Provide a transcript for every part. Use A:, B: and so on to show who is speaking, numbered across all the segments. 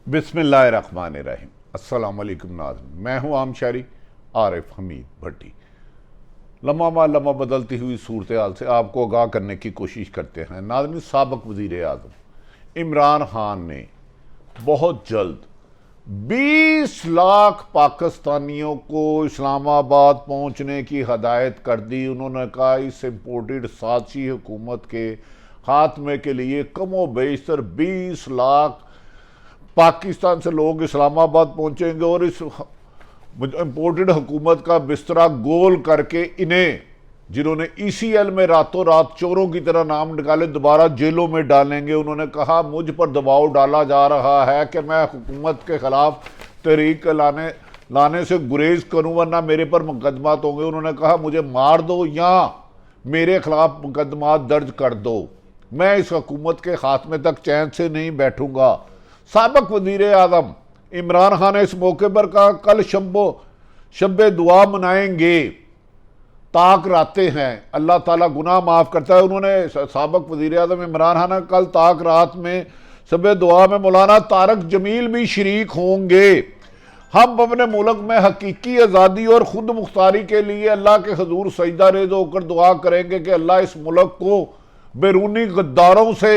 A: बिस्मिल्लाहिर्रहमानिर्रहीम। अस्सलाम वालेकुम नाज़रीन, मैं हूँ आम शायरी आरिफ हमीद भट्टी। लम्हा मा लम्हा बदलती हुई सूरत हाल से आपको आगाह करने की कोशिश करते हैं। नाज़रीन, साबिक़ वज़ीर आज़म इमरान खान ने बहुत जल्द 20 लाख पाकिस्तानियों को इस्लामाबाद पहुँचने की हदायत कर दी। उन्होंने कहा इस इम्पोर्टेड साज़िशी हुकूमत के खात्मे के लिए कमो बेशतर 20 लाख पाकिस्तान से लोग इस्लामाबाद पहुंचेंगे और इस इम्पोर्टेड हुकूमत का बिस्तरा गोल करके इन्हें, जिन्होंने ECL में रातों रात चोरों की तरह नाम निकाले, दोबारा जेलों में डालेंगे। उन्होंने कहा मुझ पर दबाव डाला जा रहा है कि मैं हुकूमत के खिलाफ तहरीक लाने से गुरेज करूं वरना मेरे पर मुकदमात होंगे। उन्होंने कहा मुझे मार दो या मेरे खिलाफ मुकदमात दर्ज कर दो, मैं इस हुकूमत के खात्मे तक चैन से नहीं बैठूंगा। साबिक़ वज़ीर आज़म इमरान खान ने इस मौके पर कहा कल शब्बे दुआ मनाएंगे, ताक रातें हैं, अल्लाह ताला गुनाह माफ़ करता है। उन्होंने साबिक़ वज़ीर आज़म इमरान खान ने कल ताक रात में शब्बे दुआ में मौलाना तारक जमील भी शरीक होंगे। हम अपने मुल्क में हकीकी आज़ादी और खुद मुख्तारी के लिए अल्लाह के हजूर सजदा रेज़ होकर दुआ करेंगे कि अल्लाह इस मुल्क को बैरूनी गद्दारों से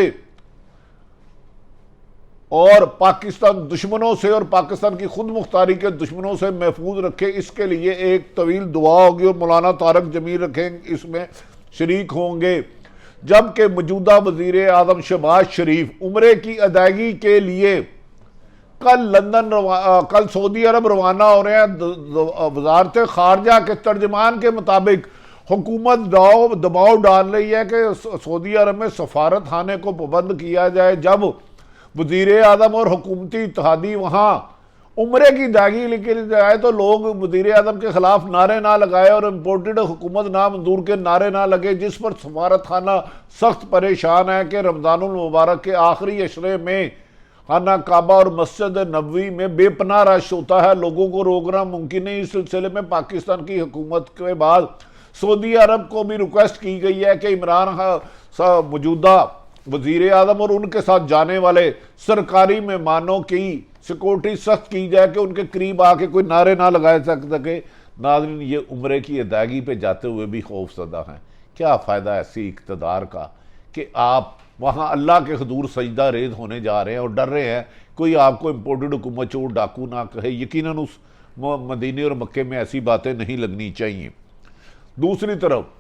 A: और पाकिस्तान दुश्मनों से और पाकिस्तान की खुद मुख्तारी के दुश्मनों से महफूज रखे। इसके लिए एक तवील दुआ होगी और मौलाना तारक जमील रखेंगे, इसमें शरीक होंगे। जबकि मौजूदा वज़ीर आज़म शहबाज शरीफ उम्रे की अदायगी के लिए कल सऊदी अरब रवाना हो रहे हैं। वजारत खारजा के तर्जमान के मुताबिक हुकूमत दबाव डाल रही है कि सऊदी अरब में सफारत खाने को पाबंद किया जाए। जब वज़ीर आज़म और हुकूमती इत्तेहादी वहाँ उम्रे की दागी लेके जाए तो लोग वज़ीर आज़म के खिलाफ नारे ना लगाए और इम्पोर्टेड हुकूमत ना मंजूर के नारे ना लगे, जिस पर सफारत खाना सख्त परेशान है कि रमज़ानुल मुबारक के आखिरी अशरे में खाना काबा और मस्जिद नबवी में बेपनाह रश होता है, लोगों को रोकना मुमकिन नहीं। इस सिलसिले में पाकिस्तान की हुकूमत के बाद सऊदी अरब को भी रिक्वेस्ट की गई है कि इमरान खान मौजूदा वज़ीर आज़म और उनके साथ जाने वाले सरकारी मेहमानों की सिक्योरिटी सख्त की जाए कि उनके करीब आके कोई नारे ना लगाए सके। नाज़रीन, ये उम्रे की अदायगी पे जाते हुए भी खौफजदा हैं। क्या फ़ायदा ऐसी इक़्तिदार का कि आप वहाँ अल्लाह के हजूर सजदा रेज़ होने जा रहे हैं और डर रहे हैं कोई आपको इम्पोर्टेड हुकूमत चोर डाकू ना कहे। यकीनन उस मदीने और मक्के में ऐसी बातें नहीं लगनी चाहिए। दूसरी तरफ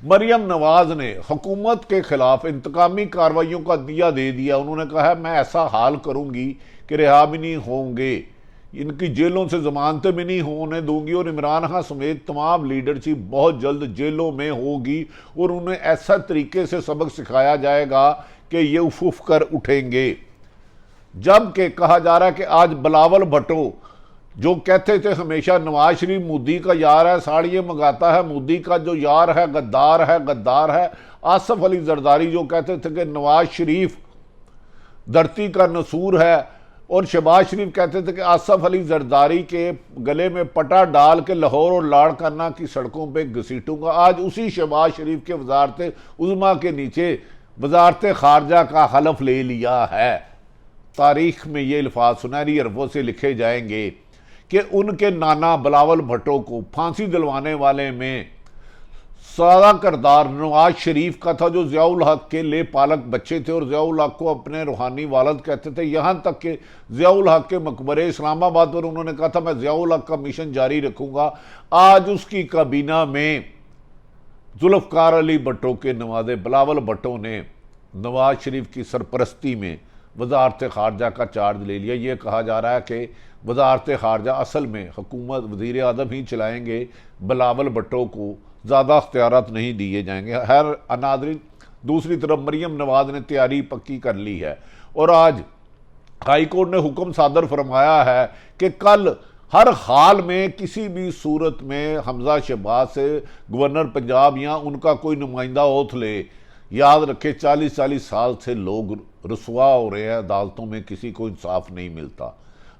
A: मरियम नवाज ने हुकूमत के खिलाफ इंतकामी कार्रवाइयों का दिया दे दिया। उन्होंने कहा है मैं ऐसा हाल करूंगी कि रिहा भी नहीं होंगे, इनकी जेलों से जमानतें भी नहीं होने दूंगी और इमरान खान समेत तमाम लीडरशिप बहुत जल्द जेलों में होगी और उन्हें ऐसा तरीके से सबक सिखाया जाएगा कि ये उफ कर उठेंगे। जबकि कहा जा रहा है कि आज बिलावल भुट्टो जो कहते थे हमेशा नवाज शरीफ मोदी का यार है, साड़ियाँ मंगाता है, मोदी का जो यार है गद्दार है। आसफ अली जरदारी जो कहते थे कि नवाज शरीफ धरती का नसूर है और शहबाज शरीफ कहते थे कि आसफ अली जरदारी के गले में पटा डाल के लाहौर और लाड़काना की सड़कों पे घसीटूंगा। आज उसी शहबाज शरीफ के वजारत उज़्मा के नीचे वजारत खारजा का हलफ ले लिया है। तारीख में ये अल्फाज सुनहरी हरफों से लिखे जाएंगे कि उनके नाना बिलावल भुट्टो को फांसी दिलवाने वाले में सादा किरदार नवाज शरीफ का था, जो ज़ियाउल हक के ले पालक बच्चे थे और ज़ियाउल हक को अपने रूहानी वालद कहते थे। यहाँ तक कि ज़ियाउल हक के मकबरे इस्लामाबाद पर उन्होंने कहा था मैं ज़ियाउल हक का मिशन जारी रखूँगा। आज उसकी काबीना में जुल्फ़कार अली भुट्टो के नवाजे बिलावल भुट्टो ने नवाज शरीफ की सरपरस्ती में वजारत खारजा का चार्ज ले लिया। ये कहा जा रहा है कि वजारत खारजा असल में हुकूमत वज़ीर आज़म ही चलाएंगे, बिलावल भुट्टो को ज़्यादा अख्तियारात नहीं दिए जाएंगे। हर नाज़रीन, दूसरी तरफ मरियम नवाज ने तैयारी पक्की कर ली है और आज हाई कोर्ट ने हुक्म सादर फरमाया है कि कल हर हाल में किसी भी सूरत में हमजा शहबाज से गवर्नर पंजाब या उनका कोई नुमाइंदा ओथ ले। याद रखे 40-40 साल से लोग रसवा हो रहे हैं, अदालतों में किसी को इंसाफ नहीं मिलता।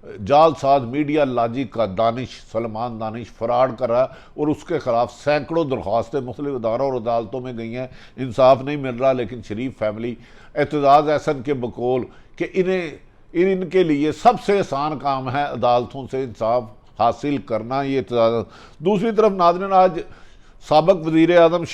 A: जालसाज मीडिया लॉजिक का सलमान दानिश फराड कर रहा है और उसके खिलाफ सैकड़ों दरख्वास्तें मुख्तलिफ अदारों और अदालतों में गई हैं, इंसाफ नहीं मिल रहा। लेकिन शरीफ फैमिली एतजाज़ एहसन के बकौल कि इन्हें इनके लिए सबसे आसान काम है अदालतों से इंसाफ हासिल करना। ये दूसरी तरफ नाज़रीन, आज साबिक वज़ीर आज़म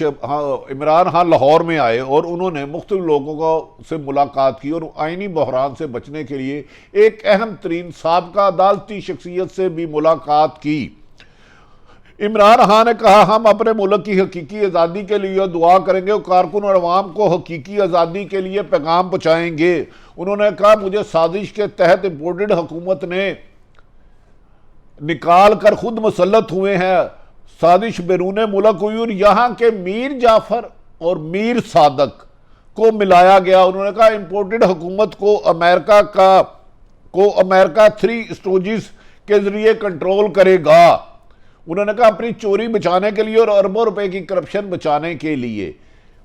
A: इमरान खान लाहौर में आए और उन्होंने मुख्तलिफ लोगों को से मुलाकात की और आइनी बहरान से बचने के लिए एक अहम तरीन साबिका अदालती शख्सियत से भी मुलाकात की। इमरान खान ने कहा, हम अपने मुल्क की हकीकी आज़ादी के लिए दुआ करेंगे और कारकुन और अवाम को हकीकी आज़ादी के लिए पैगाम पहुँचाएंगे। उन्होंने कहा, मुझे साजिश के तहत इम्पोर्टेड हुकूमत ने निकाल कर खुद मुसल्लत हुए हैं। साजिश बैरून मुल्क हुई और यहाँ के मीर जाफर और मीर सादक को मिलाया गया। उन्होंने कहा, इम्पोर्टेड हुकूमत को अमेरिका 3 स्टोरेज के जरिए कंट्रोल करेगा। उन्होंने कहा, अपनी चोरी बचाने के लिए और अरबों रुपए की करप्शन बचाने के लिए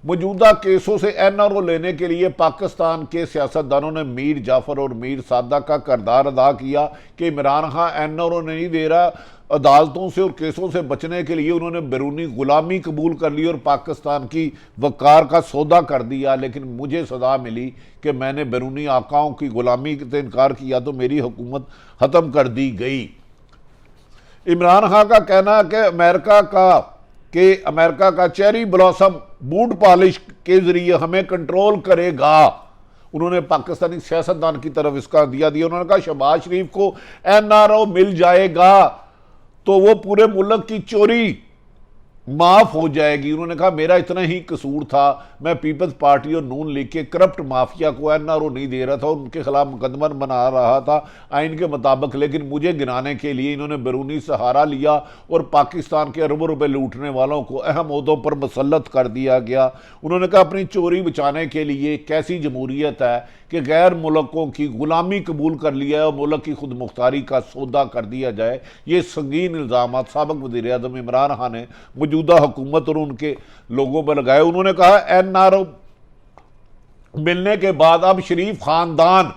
A: मौजूदा केसों से एनआरओ लेने के लिए पाकिस्तान के सियासतदानों ने मीर जाफर और मीर सादक का किरदार अदा किया कि इमरान खान एनआरओ नहीं दे रहा। अदालतों से और केसों से बचने के लिए उन्होंने बैरूनी गुलामी कबूल कर ली और पाकिस्तान की वकार का सौदा कर दिया। लेकिन मुझे सजा मिली कि मैंने बैरूनी आकाओं की गुलामी से इनकार किया तो मेरी हुकूमत ख़त्म कर दी गई। इमरान खान का कहना है कि अमेरिका का चेरी ब्लॉसम बूट पॉलिश के जरिए हमें कंट्रोल करेगा। उन्होंने पाकिस्तानी सियासतदान की तरफ इसका दिया। उन्होंने कहा, शहबाज शरीफ को एनआरओ मिल जाएगा तो वो पूरे मुल्क की चोरी माफ हो जाएगी। उन्होंने कहा, मेरा इतना ही कसूर था, मैं पीपल्स पार्टी और नून लीग के करप्ट माफिया को एनआरओ नहीं दे रहा था और उनके खिलाफ मुकदमा बना रहा था आइन के मुताबिक, लेकिन मुझे गिनाने के लिए इन्होंने बैरूनी सहारा लिया और पाकिस्तान के अरबों रुपए लूटने वालों को अहम ओहदों पर मुसल्लत कर दिया गया। उन्होंने कहा, अपनी चोरी बचाने के लिए कैसी जमहूरियत है कि गैर मुल्कों की गुलामी कबूल कर लिया है और मुल्क की खुद मुख्तारी का सौदा कर दिया जाए। ये संगीन इल्ज़ाम साबिक वज़ीर आज़म इमरान खान ने मौजूदा हुकूमत और उनके लोगों पर लगाए। उन्होंने कहा, एनआरओ मिलने के बाद अब शरीफ खानदान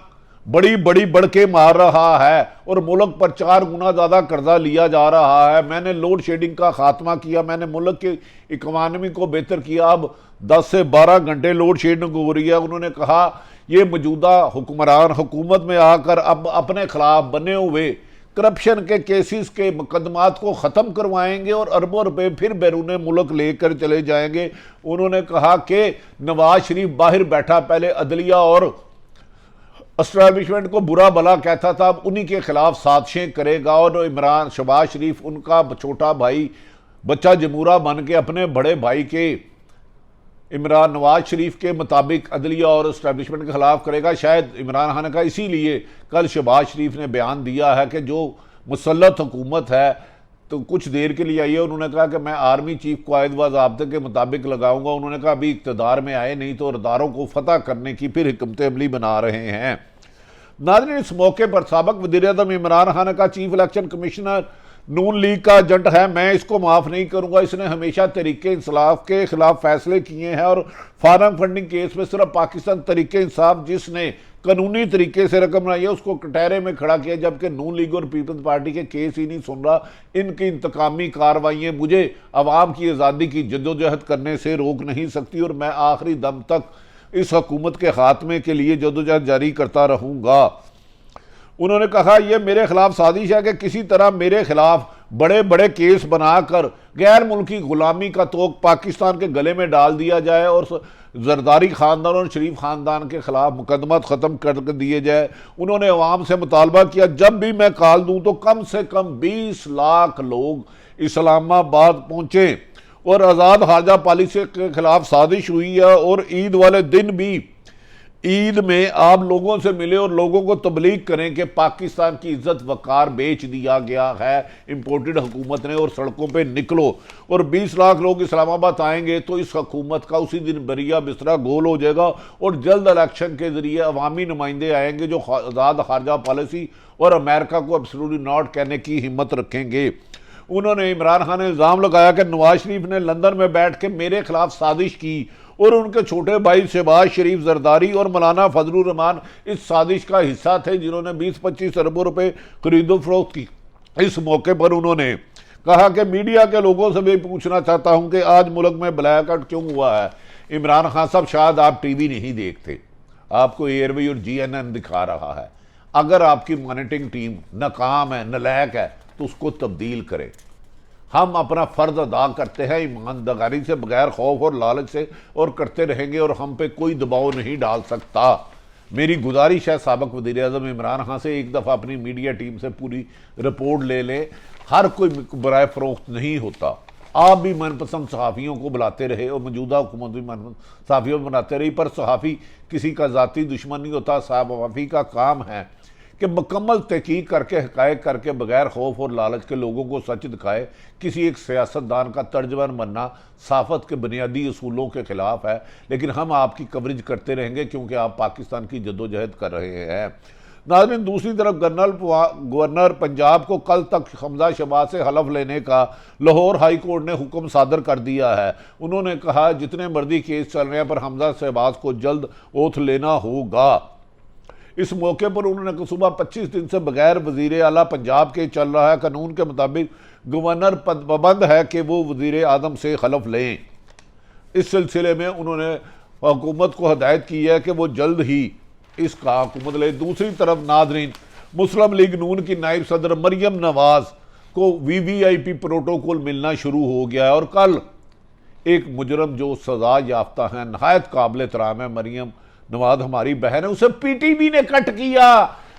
A: बड़ी बढ़के मार रहा है और मुल्क पर 4 गुना ज़्यादा कर्जा लिया जा रहा है। मैंने लोड शेडिंग का खात्मा किया, मैंने मुल्क की इकॉनमी को बेहतर किया। अब 10 से 12 घंटे लोड शेडिंग हो रही है। उन्होंने कहा, ये मौजूदा हुक्मरान हुकूमत में आकर अब अपने खिलाफ बने हुए करप्शन के केसेस के मुकदमात को ख़त्म करवाएंगे और अरबों रुपए फिर बैरून मुल्क लेकर चले जाएंगे। उन्होंने कहा कि नवाज शरीफ बाहर बैठा पहले अदलिया और एस्टैब्लिशमेंट को बुरा भला कहता था, अब उन्हीं के खिलाफ साजिशें करेगा और इमरान शहबाज शरीफ उनका छोटा भाई बच्चा जमूरा बन के अपने बड़े भाई के इमरान नवाज शरीफ के मुताबिक अदलिया और एस्टैब्लिशमेंट के खिलाफ करेगा। शायद इमरान खान का इसीलिए कल शहबाज शरीफ ने बयान दिया है कि जो मुसल्लत हुकूमत है तो कुछ देर के लिए आई है। उन्होंने कहा कि मैं आर्मी चीफ को कायद व ज़ाब्ते के मुताबिक लगाऊंगा। उन्होंने कहा, अभी इक़्तिदार में आए नहीं तो अदारों को फतह करने की फिर हिकमत अमली बना रहे हैं। नाज़रीन, इस मौके पर साबिक वज़ीर आज़म इमरान खान का चीफ इलेक्शन कमिश्नर नून लीग का एजेंट है, मैं इसको माफ़ नहीं करूंगा। इसने हमेशा तरीके इंसाफ के खिलाफ फैसले किए हैं और फार्म फंडिंग केस में सिर्फ पाकिस्तान तरीके इंसाफ जिसने कानूनी तरीके से रकम बनाई है उसको कटहरे में खड़ा किया, जबकि नून लीग और पीपल्स पार्टी के केस ही नहीं सुन रहा। इनकी इंतकामी कार्रवाइयाँ मुझे अवाम की आज़ादी की जद्दोजहद करने से रोक नहीं सकती और मैं आखिरी दम तक इस हुकूमत के खात्मे के लिए जद्दोजहद जारी करता रहूँगा। उन्होंने कहा, यह मेरे खिलाफ साजिश है कि किसी तरह मेरे खिलाफ बड़े केस बनाकर गैर मुल्की गुलामी का तोक पाकिस्तान के गले में डाल दिया जाए और जरदारी खानदान और शरीफ खानदान के खिलाफ मुकदमा ख़त्म कर दिए जाए। उन्होंने अवाम से मुतालबा किया, जब भी मैं कॉल दूँ तो कम से कम 20 लाख लोग इस्लामाबाद पहुँचे और आज़ाद खारजा पॉलिसी के खिलाफ साजिश हुई है और ईद वाले दिन भी ईद में आप लोगों से मिले और लोगों को तबलीग करें कि पाकिस्तान की इज्जत वकार बेच दिया गया है इम्पोर्टेड हुकूमत ने और सड़कों पे निकलो। और 20 लाख लोग इस्लामाबाद आएंगे तो इस हुकूमत का उसी दिन बरिया बिस्तरा गोल हो जाएगा और जल्द इलेक्शन के जरिए अवामी नुमाइंदे आएंगे जो आज़ाद खारजा पॉलिसी और अमेरिका को एब्सोल्युटली नॉट कहने की हिम्मत रखेंगे। उन्होंने इमरान खान ने इल्ज़ाम लगाया कि नवाज शरीफ ने लंदन में बैठ के मेरे खिलाफ साजिश की और उनके छोटे भाई शहबाज शरीफ जरदारी और मौलाना फजलुर रहमान इस साजिश का हिस्सा थे जिन्होंने 20-25 अरबों रुपए खरीदो फरोख्त की। इस मौके पर उन्होंने कहा कि मीडिया के लोगों से भी पूछना चाहता हूं कि आज मुल्क में ब्लैकआउट क्यों हुआ है। इमरान खान साहब, शायद आप टीवी नहीं देखते, आपको एयरवे और GNN दिखा रहा है। अगर आपकी मॉनिटरिंग टीम नाकाम है, नलायक है, तो उसको तब्दील करें। हम अपना फ़र्ज अदा करते हैं ईमानदारी से, बगैर खौफ और लालच से, और करते रहेंगे, और हम पे कोई दबाव नहीं डाल सकता। मेरी गुजारिश है साबिक़ वज़ीर-ए-आज़म इमरान खान से, एक दफ़ा अपनी मीडिया टीम से पूरी रिपोर्ट ले लें। हर कोई बराए फ़रोख्त नहीं होता। आप भी मनपसंद सहाफ़ियों को बुलाते रहे और मौजूदा हुकूमत भी मनपसंद सहाफ़ियों को बनाते रही, पर सहाफ़ी किसी का ज़ाती दुश्मन नहीं होता। सहाफ़ी का काम है कि मुकम्मल तहकीक करके, हक़ाइक़ करके, बगैर खौफ और लालच के लोगों को सच दिखाए। किसी एक सियासतदान का तर्जमान बनना सहाफ़त के बुनियादी असूलों के ख़िलाफ़ है, लेकिन हम आपकी कवरेज करते रहेंगे क्योंकि आप पाकिस्तान की जद्दोजहद कर रहे हैं। नाज़रीन, दूसरी तरफ गवर्नर पंजाब को कल तक हमजा शहबाज से हलफ लेने का लाहौर हाई कोर्ट ने हुक्म सादर कर दिया है। उन्होंने कहा जितने मर्जी केस चल रहे हैं पर हमजा शहबाज को जल्द ओथ लेना होगा। इस मौके पर उन्होंने सुबह 25 दिन से बगैर वज़ीर आला पंजाब के चल रहा है। कानून के मुताबिक गवर्नर पाबंद है कि वो वज़ीर आज़म से हलफ लें। इस सिलसिले में उन्होंने हुकूमत को हदायत की है कि वो जल्द ही इसका हुकूमत ले। दूसरी तरफ नाज़रीन, मुस्लिम लीग नून की नायब सदर मरियम नवाज को VVIP प्रोटोकॉल मिलना शुरू हो गया है, और कल एक मुजरम जो सजा याफ्ता है, नहायत काबिल एहतराम है, मरियम नवाज हमारी बहन है, उसे PTV ने कट किया।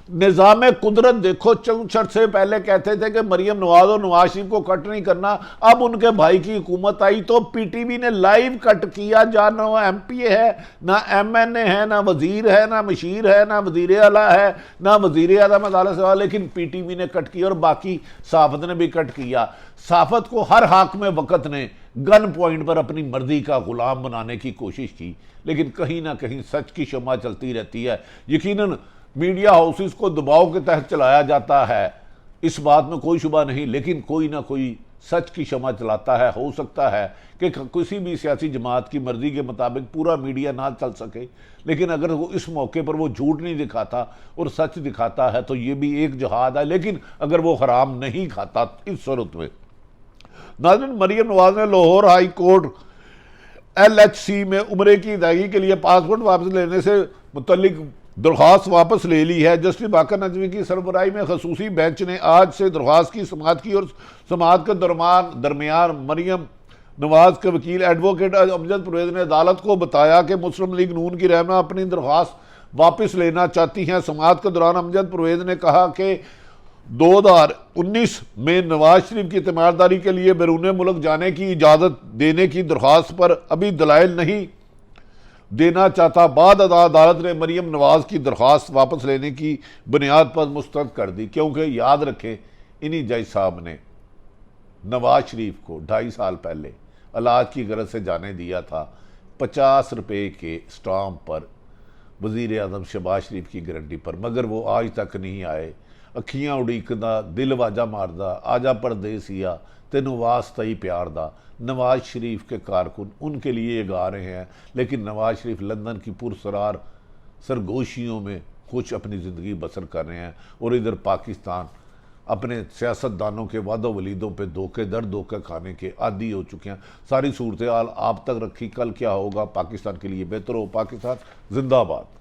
A: निज़ाम कुदरत देखो, चौंसठ से पहले कहते थे कि मरियम नवाज और नवाज शरीफ को कट नहीं करना, अब उनके भाई की हुकूमत आई तो PTV ने लाइव कट किया। जहाँ ना MPA है, ना MNA है, ना वजीर है, ना मशीर है, ना वजीर आला है, ना वजीर आज़म अदालत से, लेकिन PTV ने कट किया और बाकी सहाफ़त ने भी कट किया। सहाफ़त को हर हाकिम वक्त ने गन पॉइंट पर अपनी मर्जी का गुलाम बनाने की कोशिश की, लेकिन कहीं ना कहीं सच की शम्मा चलती रहती है। यकीनन मीडिया हाउसेस को दबाव के तहत चलाया जाता है, इस बात में कोई शुबा नहीं, लेकिन कोई ना कोई सच की शम्मा चलाता है। हो सकता है कि किसी भी सियासी जमात की मर्जी के मुताबिक पूरा मीडिया ना चल सके, लेकिन अगर वो इस मौके पर वो झूठ नहीं दिखाता और सच दिखाता है तो ये भी एक जहाद है। लेकिन अगर वो हराम नहीं खाता, इस सूरत में नाज़रीन, मरियम नवाज ने लाहौर हाई कोर्ट LHC में उम्रे की अदायगी के लिए पासपोर्ट वापस लेने से मुतल्लिक दरख्वास्त वापस ले ली है। जस्टिस बाकर नजवी की सरबराही में खसूसी बेंच ने आज से दरख्वास्त की समाअत की, और समाअत के दरमियान मरियम नवाज के वकील एडवोकेट अमजद परवेज ने अदालत को बताया कि मुस्लिम लीग नून की रहनुमा अपनी दरख्वास्त वापस लेना चाहती हैं। समाअत के दौरान अमजद परवेज ने कहा कि 2019 में नवाज शरीफ की तीमारदारी के लिए बैरून मुल्क जाने की इजाज़त देने की दरख्वास्त पर अभी दलाइल नहीं देना चाहता। बाद अदालत ने मरियम नवाज की दरख्वास्त वापस लेने की बुनियाद पर मुस्तरद कर दी, क्योंकि याद रखें इन्हीं जज साहब ने नवाज शरीफ को 2.5 साल पहले इलाज की गरज से जाने दिया था 50 रुपये के स्टाम्प पर वज़ीर आज़म शहबाज शरीफ की गारंटी पर, मगर वो आज तक नहीं आए। अखियां उड़ीकदा, दिल वाजा मारदा, आजा परदेसिया तेनू वास्ता ही प्यार दा। नवाज शरीफ के कारकुन उनके लिए गा रहे हैं, लेकिन नवाज शरीफ लंदन की पुरसरार सरगोशियों में खुश अपनी ज़िंदगी बसर कर रहे हैं, और इधर पाकिस्तान अपने सियासतदानों के वादों वलीदों पे धोखे खाने के आदी हो चुके हैं। सारी सूरत हाल आप तक रखी, कल क्या होगा पाकिस्तान के लिए बेहतर हो। पाकिस्तान जिंदाबाद।